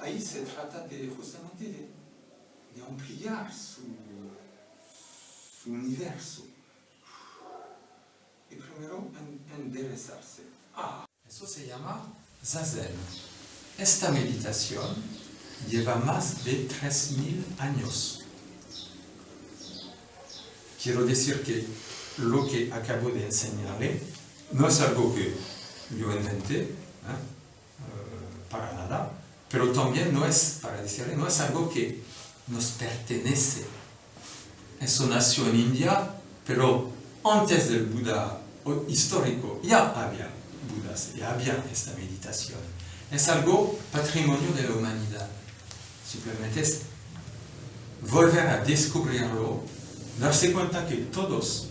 ahí se trata justamente de ampliar su universo. Y primero enderezarse. Eso se llama Zazen. Esta meditación lleva más de 3000 años. Quiero decir que lo que acabo de enseñarle no es algo que yo inventé, para nada, pero también no es, para decirle, no es algo que nos pertenece. Eso nació en India, pero antes del Buda histórico ya había Budas, ya había esta meditación. Es algo patrimonio de la humanidad. Simplemente es volver a descubrirlo, darse cuenta que todos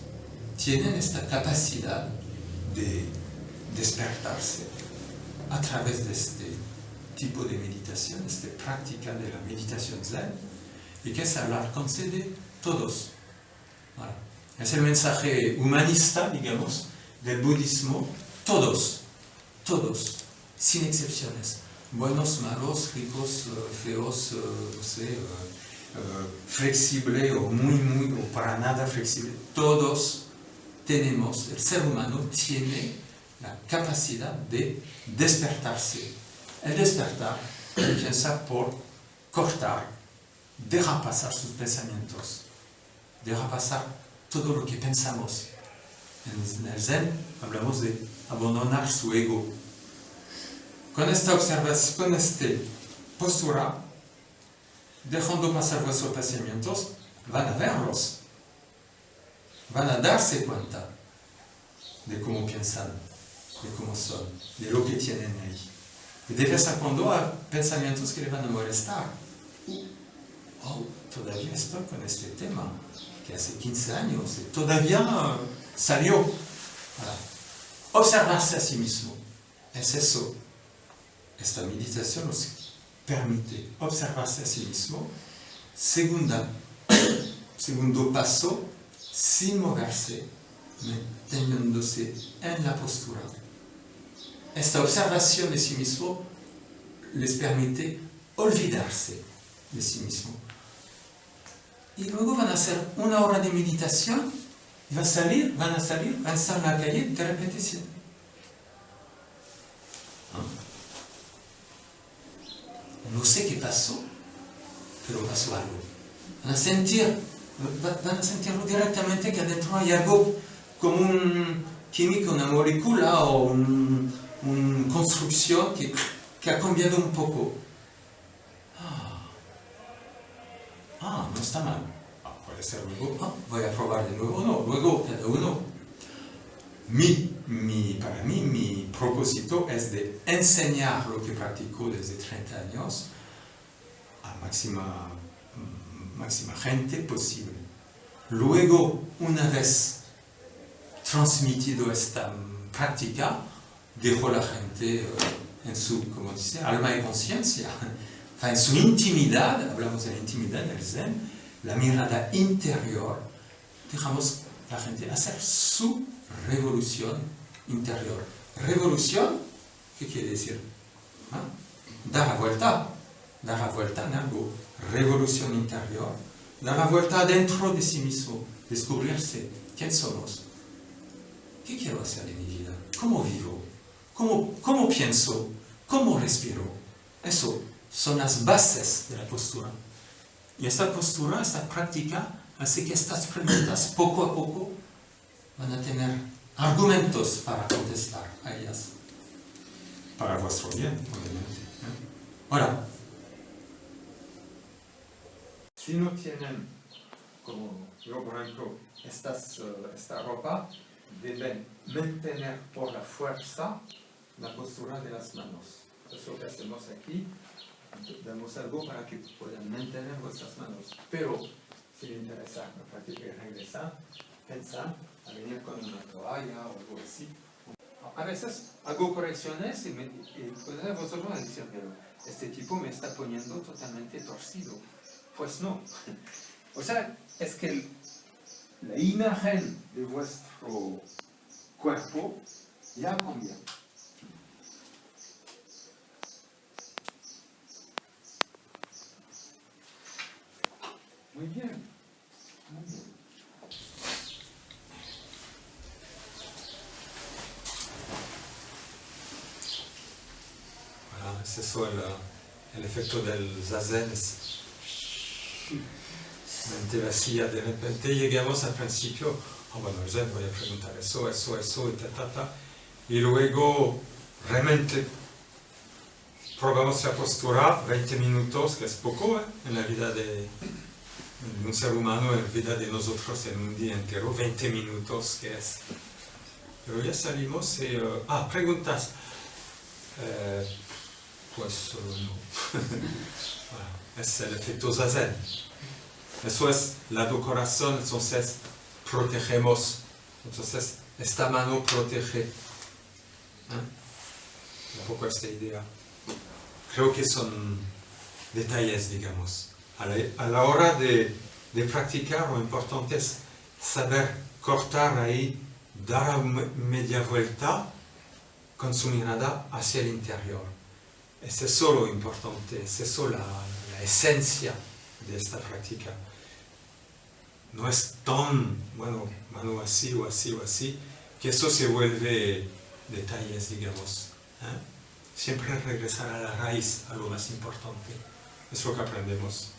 tienen esta capacidad de despertarse a través de este tipo de meditación, esta práctica de la meditación Zen, y que es al alcance de todos. Voilà. Es el mensaje humanista, digamos, del budismo, todos, sin excepciones, buenos, malos, ricos, feos, no sé, flexible o muy, o para nada flexible, todos tenemos, el ser humano tiene la capacidad de despertarse. El despertar empieza por cortar, dejar pasar sus pensamientos, dejar pasar todo lo que pensamos. En el Zen hablamos de abandonar su ego. Con esta observación, con esta postura, dejando pasar vuestros pensamientos, van a verlos, van a darse cuenta de cómo piensan, de cómo son, de lo que tienen ahí. Y de vez en cuando hay pensamientos que le van a molestar. Todavía estoy con este tema, que hace 15 años, y todavía salió. Voilà. Observarse a sí mismo. Es eso. Esta meditación nos permite observarse a sí mismo. Segundo paso, sin moverse, manteniéndose en la postura. Esta observación de sí mismo les permite olvidarse de sí mismo. Y luego van a hacer una hora de meditación, y van a salir, van a estar en la calle, de repente sienten. No sé qué pasó, pero pasó algo. Van a sentirlo directamente, que adentro hay algo como un químico, una molécula o una construcción que ha cambiado un poco. No está mal. Puede ser luego, voy a probar de nuevo, no, luego cada uno. Para mí, mi propósito es de enseñar lo que practico desde 30 años a máxima gente posible. Luego, una vez transmitido esta práctica, dejo a la gente en su, como dice, alma y conciencia, en su intimidad, hablamos de la intimidad del Zen, la mirada interior, dejamos a la gente hacer su revolución interior. Revolución, ¿qué quiere decir? Dar la vuelta en algo. Revolución interior, dar la vuelta adentro de sí mismo, descubrirse quién somos, qué quiero hacer de mi vida, cómo vivo, cómo pienso, cómo respiro. Eso son las bases de la postura. Y esta postura, esta práctica, hace que estas preguntas poco a poco van a tener argumentos para contestar a ellas. Para vuestro bien, obviamente. Ahora, si no tienen, como yo por ejemplo, esta ropa, deben mantener por la fuerza la postura de las manos. Eso que hacemos aquí, damos algo para que puedan mantener vuestras manos. Pero, si les interesa la práctica y regresar, pensar a venir con una toalla o algo así. A veces hago correcciones y pueden vosotros decir, pero este tipo me está poniendo totalmente torcido. Pues no. O sea, es que la imagen de vuestro cuerpo ya cambia. Muy bien. Voilà, es eso el efecto del zazen, es mente vacía. De repente llegamos al principio, bueno, el zen voy a preguntar eso, y ta. Y luego realmente probamos la postura 20 minutos, que es poco en la vida de un ser humano, en la vida de nosotros en un día entero, 20 minutos, que es. Pero ya salimos y... preguntas. Pues no. Voilà. Es el efecto zazen. Eso es lado corazón, entonces protegemos. Entonces, esta mano protege. Un poco esta idea. Creo que son detalles, digamos. A la hora de practicar, lo importante es saber cortar ahí, dar media vuelta con su mirada hacia el interior. Es eso lo importante, es eso la esencia de esta práctica. No es tan, bueno, mano así o así o así, que eso se vuelve detalles, digamos. Siempre regresar a la raíz, a lo más importante. Es lo que aprendemos.